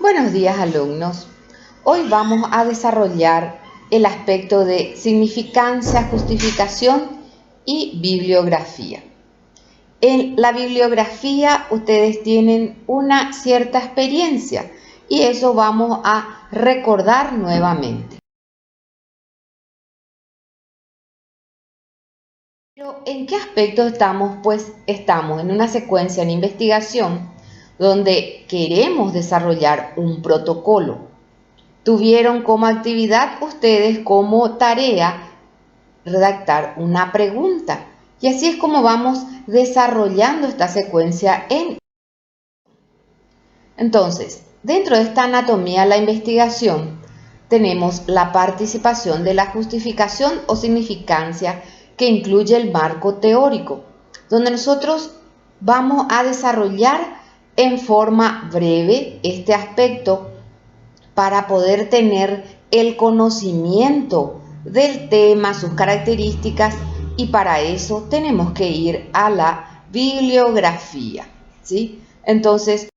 Buenos días, alumnos. Hoy vamos a desarrollar el aspecto de significancia, justificación y bibliografía. En la bibliografía ustedes tienen una cierta experiencia y eso vamos a recordar nuevamente. Pero ¿en qué aspecto estamos? Pues estamos en una secuencia en investigación donde queremos desarrollar un protocolo. Tuvieron como actividad ustedes como tarea redactar una pregunta y así es como vamos desarrollando esta secuencia Entonces, dentro de esta anatomía de la investigación tenemos la participación de la justificación o significancia que incluye el marco teórico, donde nosotros vamos a desarrollar en forma breve este aspecto para poder tener el conocimiento del tema, sus características, y para eso tenemos que ir a la bibliografía, ¿sí? Entonces,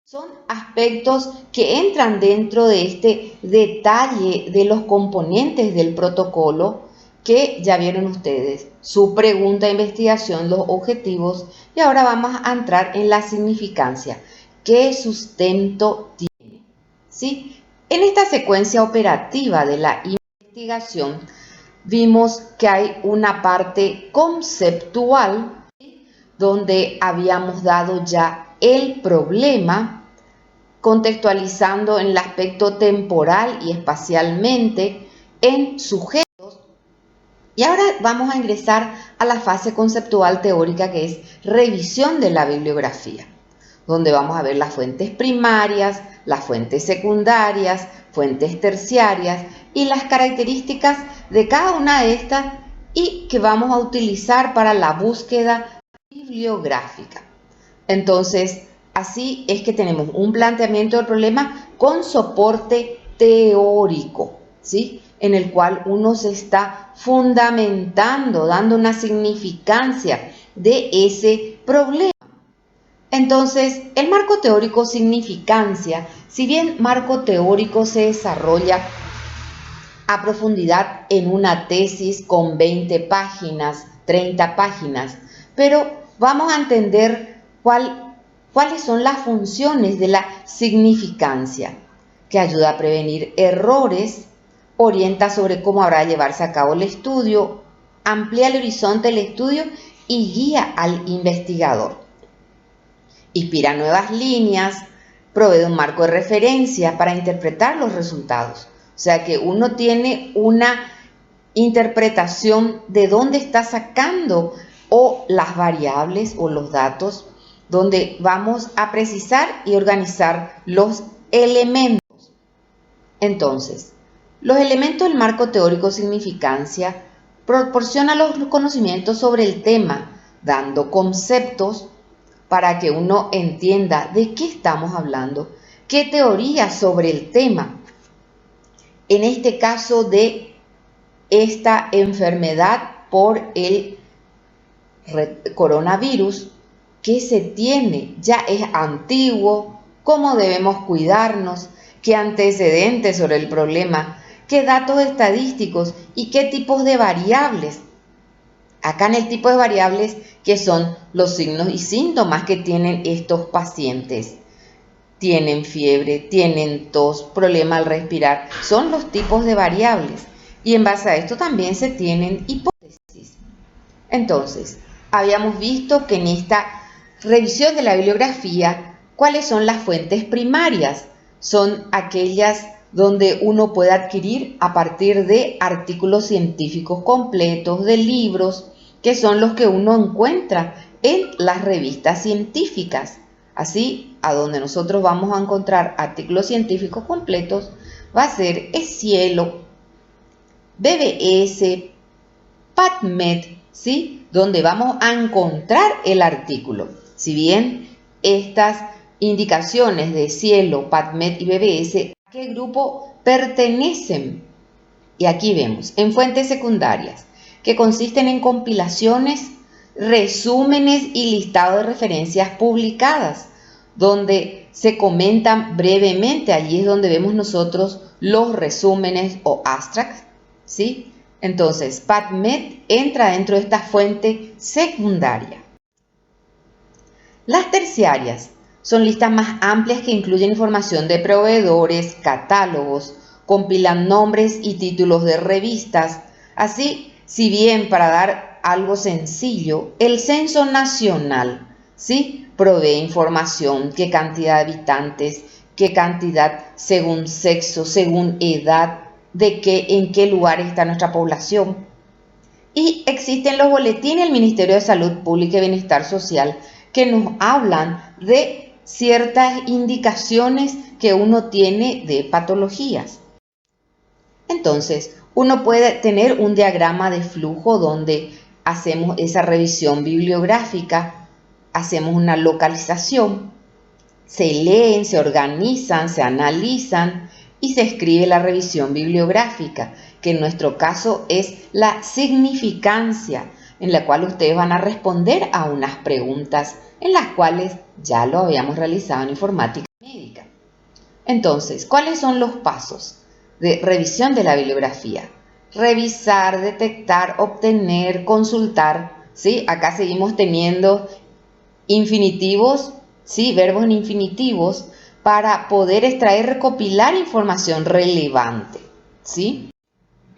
son aspectos que entran dentro de este detalle de los componentes del protocolo que ya vieron ustedes, su pregunta de investigación, los objetivos, y ahora vamos a entrar en la significancia. ¿Qué sustento tiene? ¿Sí? En esta secuencia operativa de la investigación vimos que hay una parte conceptual donde habíamos dado ya el problema contextualizando en el aspecto temporal y espacialmente en sujetos. Y ahora vamos a ingresar a la fase conceptual teórica, que es revisión de la bibliografía, donde vamos a ver las fuentes primarias, las fuentes secundarias, fuentes terciarias y las características de cada una de estas y que vamos a utilizar para la búsqueda bibliográfica. Entonces, así es que tenemos un planteamiento del problema con soporte teórico, ¿sí? En el cual uno se está fundamentando, dando una significancia de ese problema. Entonces, el marco teórico significancia, si bien marco teórico se desarrolla a profundidad en una tesis con 20 páginas, 30 páginas, pero vamos a entender cuáles son las funciones de la significancia, que ayuda a prevenir errores, orienta sobre cómo habrá de llevarse a cabo el estudio, amplía el horizonte del estudio y guía al investigador. Inspira nuevas líneas, provee un marco de referencia para interpretar los resultados. O sea que uno tiene una interpretación de dónde está sacando o las variables o los datos, donde vamos a precisar y organizar los elementos. Entonces, los elementos del marco teórico significancia proporcionan los conocimientos sobre el tema, dando conceptos para que uno entienda de qué estamos hablando, qué teoría sobre el tema. En este caso de esta enfermedad por el coronavirus, ¿qué se tiene? Ya es antiguo, cómo debemos cuidarnos, qué antecedentes sobre el problema, qué datos estadísticos y qué tipos de variables. Acá en el tipo de variables que son los signos y síntomas que tienen estos pacientes. Tienen fiebre, tienen tos, problema al respirar, son los tipos de variables. Y en base a esto también se tienen hipótesis. Entonces, habíamos visto que en esta revisión de la bibliografía, ¿cuáles son las fuentes primarias? Son aquellas donde uno puede adquirir a partir de artículos científicos completos, de libros, que son los que uno encuentra en las revistas científicas. Así, a donde nosotros vamos a encontrar artículos científicos completos, va a ser Cielo, BBS, PubMed, ¿sí? Donde vamos a encontrar el artículo. Si bien estas indicaciones de Cielo, PubMed y BBS, ¿a qué grupo pertenecen? Y aquí vemos, en fuentes secundarias, que consisten en compilaciones, resúmenes y listado de referencias publicadas, donde se comentan brevemente. Allí es donde vemos nosotros los resúmenes o abstracts, ¿sí? Entonces, PubMed entra dentro de esta fuente secundaria. Las terciarias son listas más amplias que incluyen información de proveedores, catálogos, compilan nombres y títulos de revistas. Así, si bien para dar algo sencillo, el Censo Nacional, ¿sí?, provee información, qué cantidad de habitantes, qué cantidad según sexo, según edad, en qué lugar está nuestra población. Y existen los boletines del Ministerio de Salud Pública y Bienestar Social que nos hablan de ciertas indicaciones que uno tiene de patologías. Entonces, uno puede tener un diagrama de flujo donde hacemos esa revisión bibliográfica, hacemos una localización, se leen, se organizan, se analizan y se escribe la revisión bibliográfica, que en nuestro caso es la significancia, en la cual ustedes van a responder a unas preguntas en las cuales ya lo habíamos realizado en informática médica. Entonces, ¿cuáles son los pasos de revisión de la bibliografía? Revisar, detectar, obtener, consultar, ¿sí? Acá seguimos teniendo infinitivos, ¿sí?, verbos en infinitivos, para poder extraer, recopilar información relevante, ¿sí?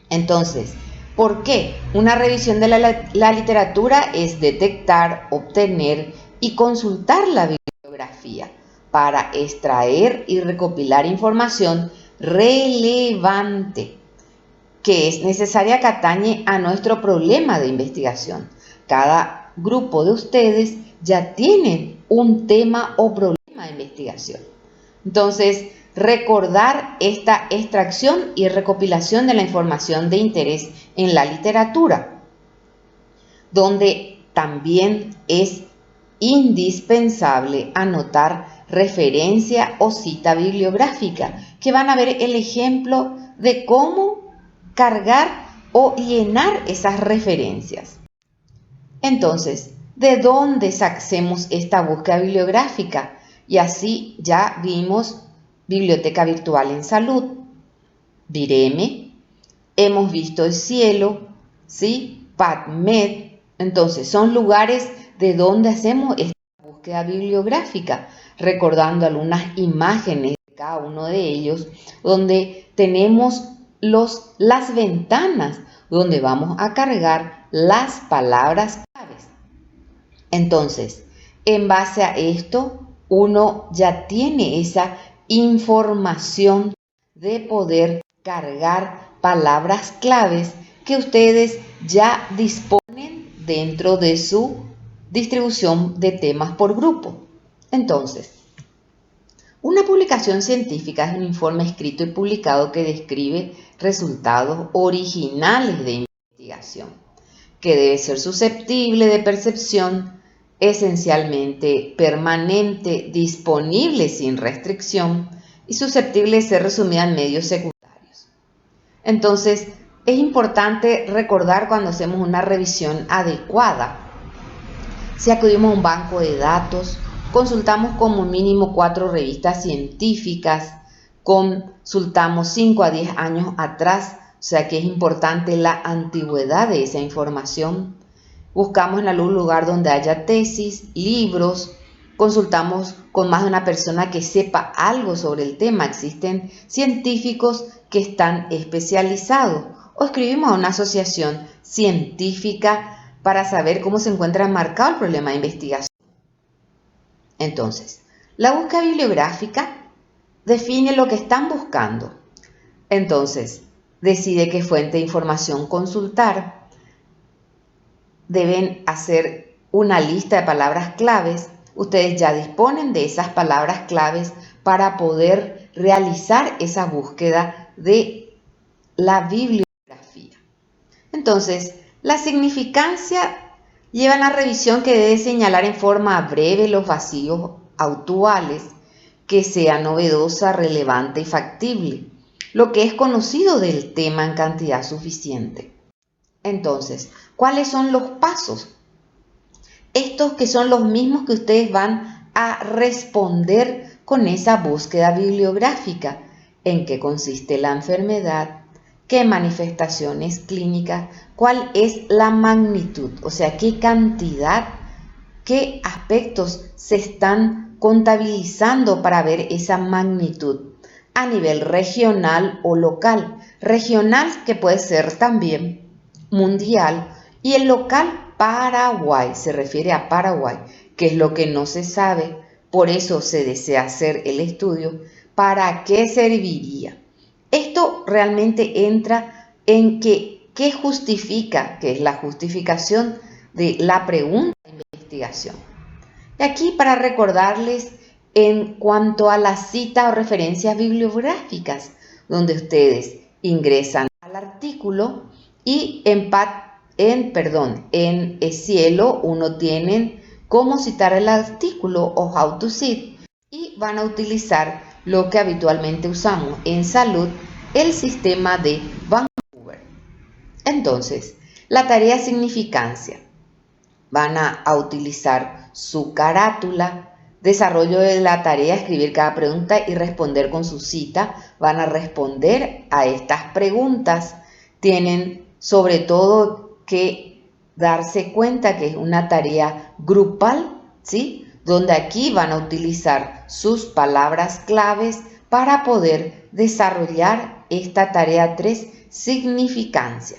Entonces, ¿por qué? Una revisión de la literatura es detectar, obtener y consultar la bibliografía para extraer y recopilar información relevante que es necesaria que atañe a nuestro problema de investigación. Cada grupo de ustedes ya tienen un tema o problema de investigación. Entonces, recordar esta extracción y recopilación de la información de interés en la literatura, donde también es indispensable anotar referencia o cita bibliográfica, que van a ver el ejemplo de cómo cargar o llenar esas referencias. Entonces, ¿de dónde hacemos esta búsqueda bibliográfica? Y así ya vimos Biblioteca Virtual en Salud, Vireme, hemos visto el Cielo, ¿sí?, PubMed. Entonces, son lugares de donde hacemos esta búsqueda bibliográfica, recordando algunas imágenes de cada uno de ellos, donde tenemos las ventanas donde vamos a cargar las palabras claves. Entonces, en base a esto, uno ya tiene esa información de poder cargar palabras claves que ustedes ya disponen dentro de su distribución de temas por grupo. Entonces, una publicación científica es un informe escrito y publicado que describe resultados originales de investigación, que debe ser susceptible de percepción, esencialmente permanente, disponible sin restricción y susceptible de ser resumida en medios secundarios. Entonces, es importante recordar cuando hacemos una revisión adecuada, si acudimos a un banco de datos, consultamos como mínimo 4 revistas científicas, consultamos 5 a 10 años atrás, o sea que es importante la antigüedad de esa información. Buscamos en algún lugar donde haya tesis, libros, consultamos con más de una persona que sepa algo sobre el tema. Existen científicos que están especializados, o escribimos a una asociación científica para saber cómo se encuentra marcado el problema de investigación. Entonces, la búsqueda bibliográfica define lo que están buscando. Entonces, decide qué fuente de información consultar. Deben hacer una lista de palabras claves. Ustedes ya disponen de esas palabras claves para poder realizar esa búsqueda de la bibliografía. Entonces, la significancia lleva a la revisión que debe señalar en forma breve los vacíos actuales, que sea novedosa, relevante y factible, lo que es conocido del tema en cantidad suficiente. Entonces, ¿cuáles son los pasos? Estos que son los mismos que ustedes van a responder con esa búsqueda bibliográfica. ¿En qué consiste la enfermedad? ¿Qué manifestaciones clínicas? ¿Cuál es la magnitud? O sea, ¿qué cantidad, qué aspectos se están contabilizando para ver esa magnitud a nivel regional o local? Regional, que puede ser también mundial, y el local, Paraguay, se refiere a Paraguay, que es lo que no se sabe, por eso se desea hacer el estudio. ¿Para qué serviría? Esto realmente entra en qué justifica, que es la justificación de la pregunta de investigación. Y aquí para recordarles en cuanto a las citas o referencias bibliográficas, donde ustedes ingresan al artículo y en Cielo uno tienen cómo citar el artículo o how to cite, y van a utilizar lo que habitualmente usamos en salud, el sistema de Vancouver. Entonces, la tarea significancia. Van a utilizar su carátula, desarrollo de la tarea, escribir cada pregunta y responder con su cita. Van a responder a estas preguntas. Tienen sobre todo que darse cuenta que es una tarea grupal, ¿sí? Donde aquí van a utilizar sus palabras claves para poder desarrollar esta tarea 3, significancia.